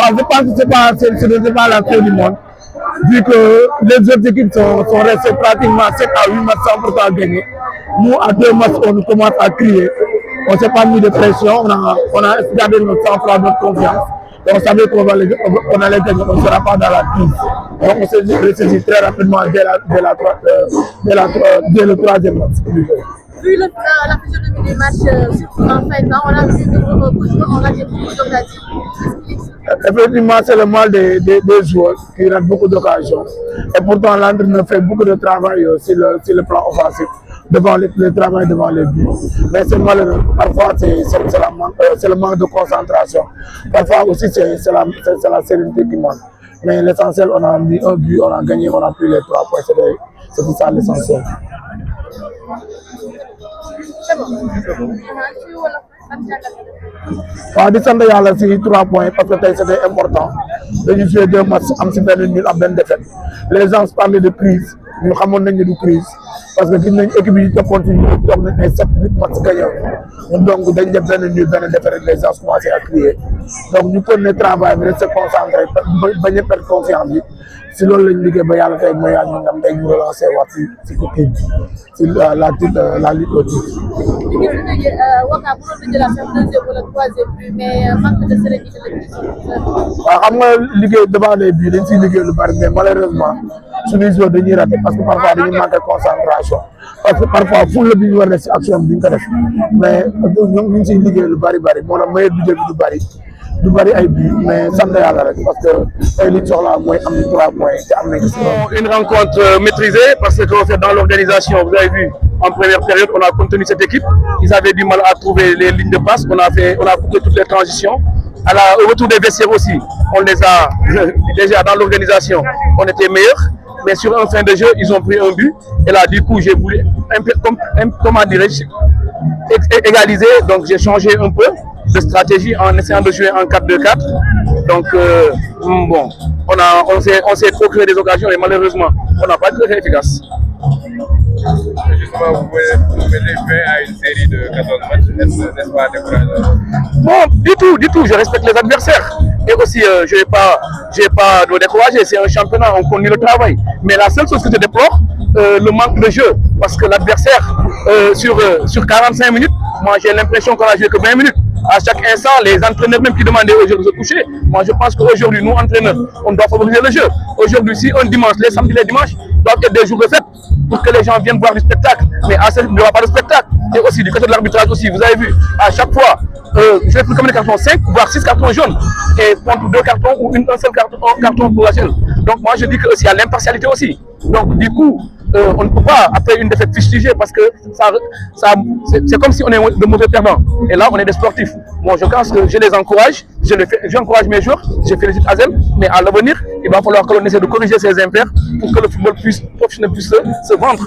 je pense que ce n'est pas la fin du monde, vu que les autres équipes sont restées pratiquement 7 à 8 matchs sans pourtant gagner. Nous, à 2 matchs, on commence à crier. On ne s'est pas mis de pression, on a gardé notre sang-froid, notre confiance. Et on savait qu'on allait gagner, on ne sera pas dans la crise. Donc on s'est ressaisi très rapidement dès le 3e match. Vu la physionomie des matchs, surtout en fin de temps, on a vu que on a beaucoup d'occasions. Effectivement, c'est le mal des joueurs qui ratent beaucoup d'occasions. Et pourtant, l'entraîneur fait beaucoup de travail sur le plan offensif, devant le travail devant les buts. Mais c'est malheureux. Parfois, c'est le manque de concentration. Parfois aussi, c'est la sérénité qui manque. Mais l'essentiel, on a mis un but, on a gagné, on a pris les 3 points. C'est tout ça l'essentiel. C'est bon. waaw di sant yàlla si 3 points parce que tey c'était important dañu joué 2 matchs am si benn nul am benn défaite les gens parlaient de crise ñu xamoon nañ ne du crise parce que gis nañ équipe yi toppoon ci ñu toog nañ ay 7-8 matchs gagnants ñun donc dañ def benn nul benn défaite rek les gens commencé à crier donc ñu continuer travail bi rek se concentrer bañ a perdre confiance bi si loolu lañ liggéey ba yàlla tey mooy yaa ñu ndam tey ñu relancer waat si kii bi si la lutte au titre. Waka bu doon jëlaat sax 2e wala 3e but mais manque de sérénité la. waaw xam nga liggéey devant les buts dañ siy liggéey lu bari mais malheureusement suñuy joueurs dañuy raté parce que parfois dañuy manqué concentration parce que parfois fulla bi ñu war a def si action bi duñ ko def mais ñoom ñu ngi siy liggéey lu bari moo tax meilleur budget bi du bari ay buts mais sant yàlla rek parce que tey li ñu soxla mooy am 3 points te am nañ ko. Une rencontre maîtrisée parce que c'est dans l'organisation, vous avez vu. En première période, on a contenu cette équipe. Ils avaient du mal à trouver les lignes de passe. On a coupé toutes les transitions. Au retour des vestiaires aussi, on les a déjà dans l'organisation. On était meilleurs, mais sur un fin de jeu, ils ont pris un but. Et là, du coup, j'ai voulu égaliser. Donc, j'ai changé un peu de stratégie en essayant de jouer en 4-2-4. Donc, bon, on s'est procuré des occasions et malheureusement, on n'a pas été très efficace. Justement, vous mettez fin à une série de 14 matchs, n'est-ce pas décourageant? Non, du tout, je respecte les adversaires. Et aussi, je n'ai pas de décourager, c'est un championnat, on connaît le travail. Mais la seule chose que je déplore, le manque de jeu. Parce que l'adversaire, sur 45 minutes, moi j'ai l'impression qu'on a joué que 20 minutes. À chaque instant, les entraîneurs même qui demandaient aux jeunes de se coucher. Moi je pense qu'aujourd'hui, nous entraîneurs, on doit favoriser le jeu. Aujourd'hui, si un dimanche, les samedis, les dimanches, doivent être des jours de fête pour que les gens viennent voir du spectacle. Mais à ce il n'y aura pas de spectacle. Et aussi du côté de l'arbitrage aussi, vous avez vu, à chaque fois, je vais plus comme des cartons 5, voire 6 cartons jaunes. Et contre 2 cartons ou un seul carton pour la jeune. Donc moi je dis qu'il y a l'impartialité aussi. Donc du coup, on ne peut pas, après une défaite, fustiger parce que c'est comme si on est de mauvais perdants. Et là, on est des sportifs. Moi, je pense que je les encourage, j'encourage mes joueurs, je félicite Azel, mais à l'avenir, il va falloir que l'on essaie de corriger ces impairs pour que le football professionnel puisse se vendre.